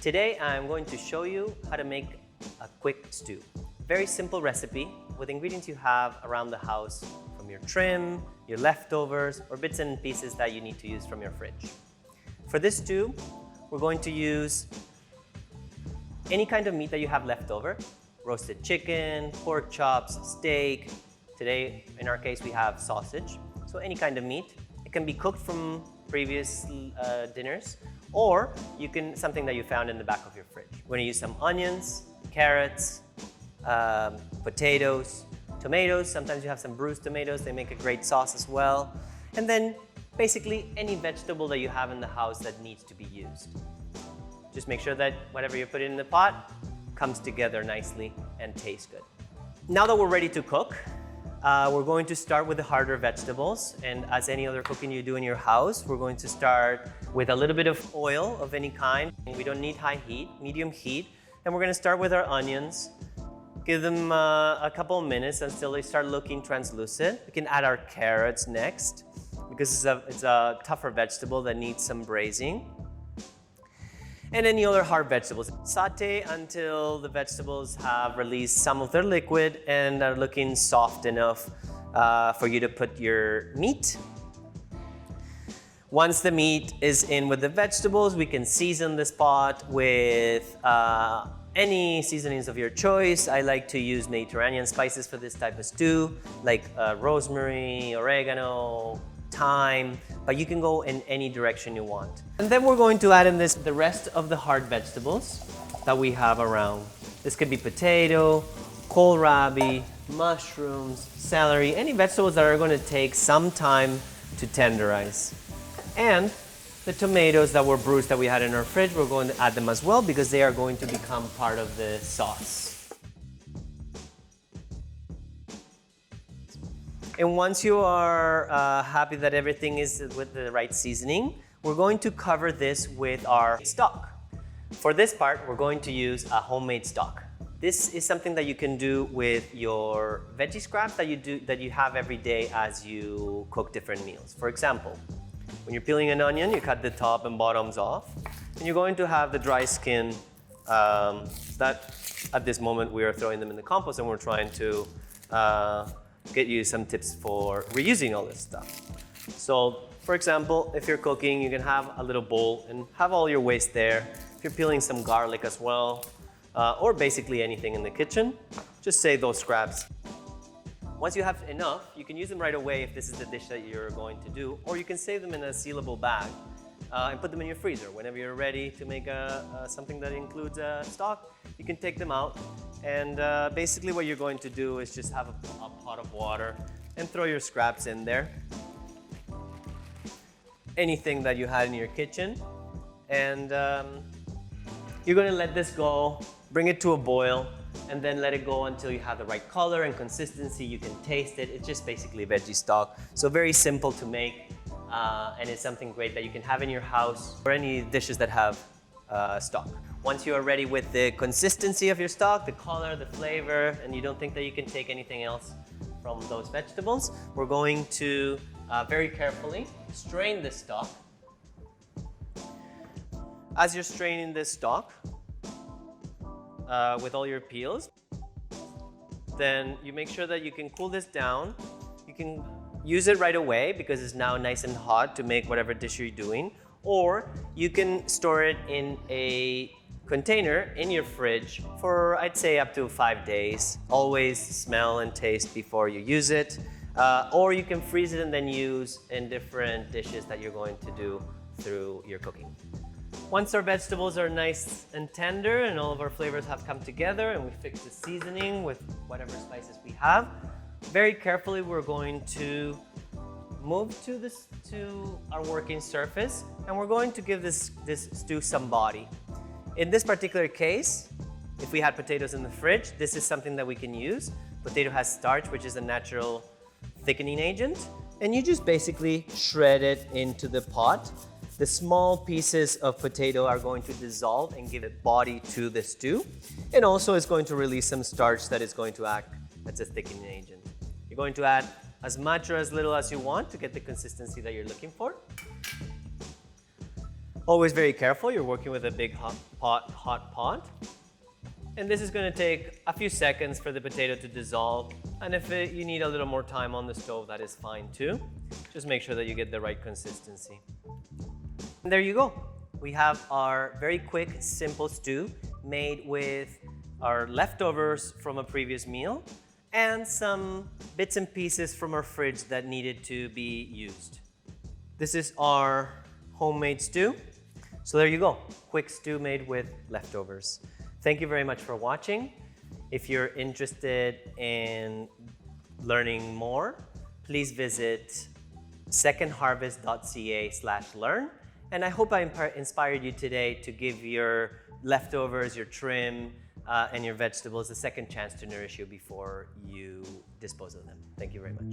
Today I'm going to show you how to make a quick stew. Very simple recipe with ingredients you have around the house from your trim, your leftovers, or bits and pieces that you need to use from your fridge. For this stew, we're going to use any kind of meat that you have left over. Roasted chicken, pork chops, steak. Today, in our case, we have sausage. So any kind of meat. It can be cooked from previous dinners, or you can something that you found in the back of your fridge. We're gonna use some onions, carrots, potatoes, tomatoes. Sometimes you have some bruised tomatoes. They make a great sauce as well. And then basically any vegetable that you have in the house that needs to be used. Just make sure that whatever you put in the pot comes together nicely and tastes good. Now that we're ready to cook, we're going to start with the harder vegetables. And as any other cooking you do in your house, we're going to start with a little bit of oil of any kind. We don't need high heat, medium heat. And we're going to start with our onions. Give them a couple of minutes until they start looking translucent. We can add our carrots next because it's a tougher vegetable that needs some braising. And any other hard vegetables. Saute until the vegetables have released some of their liquid and are looking soft enough for you to put your meat. Once the meat is in with the vegetables, we can season this pot with any seasonings of your choice. I like to use Mediterranean spices for this type of stew, like rosemary, oregano, thyme, but you can go in any direction you want. And then we're going to add in the rest of the hard vegetables that we have around. This could be potato, kohlrabi, mushrooms, celery, any vegetables that are going to take some time to tenderize. And the tomatoes that were bruised that we had in our fridge, we're going to add them as well because they are going to become part of the sauce. And once you are happy that everything is with the right seasoning, we're going to cover this with our stock. For this part, we're going to use a homemade stock. This is something that you can do with your veggie scraps that you have every day as you cook different meals. For example, when you're peeling an onion, you cut the top and bottoms off, and you're going to have the dry skin that at this moment we are throwing them in the compost, and we're trying to get you some tips for reusing all this stuff. So, for example, if you're cooking, you can have a little bowl and have all your waste there. If you're peeling some garlic as well, or basically anything in the kitchen, just save those scraps. Once you have enough, you can use them right away if this is the dish that you're going to do, or you can save them in a sealable bag and put them in your freezer. Whenever you're ready to make something that includes stock, you can take them out. And basically what you're going to do is just have a pot of water and throw your scraps in there. Anything that you had in your kitchen. And you're going to let this go, bring it to a boil, and then let it go until you have the right color and consistency. You can taste it. It's just basically veggie stock. So very simple to make, and it's something great that you can have in your house or any dishes that have stock. Once you are ready with the consistency of your stock, the color, the flavor, and you don't think that you can take anything else from those vegetables, we're going to very carefully strain this stock. As you're straining this stock with all your peels, then you make sure that you can cool this down. You can use it right away because it's now nice and hot to make whatever dish you're doing, or you can store it in a container in your fridge for, I'd say, up to 5 days. Always smell and taste before you use it. Or you can freeze it and then use in different dishes that you're going to do through your cooking. Once our vegetables are nice and tender and all of our flavors have come together and we fix the seasoning with whatever spices we have, very carefully we're going to move to our working surface, and we're going to give this stew some body. In this particular case, if we had potatoes in the fridge, this is something that we can use. Potato has starch, which is a natural thickening agent, and you just basically shred it into the pot. The small pieces of potato are going to dissolve and give it body to the stew, and also it's going to release some starch that is going to act as a thickening agent. You're going to add as much or as little as you want to get the consistency that you're looking for. Always very careful, you're working with a big hot pot. And this is going to take a few seconds for the potato to dissolve. And if you need a little more time on the stove, that is fine too. Just make sure that you get the right consistency. And there you go. We have our very quick, simple stew made with our leftovers from a previous meal and some bits and pieces from our fridge that needed to be used. This is our homemade stew. So there you go, quick stew made with leftovers. Thank you very much for watching. If you're interested in learning more, please visit secondharvest.ca/learn. And I hope I inspired you today to give your leftovers, your trim, and your vegetables a second chance to nourish you before you dispose of them. Thank you very much.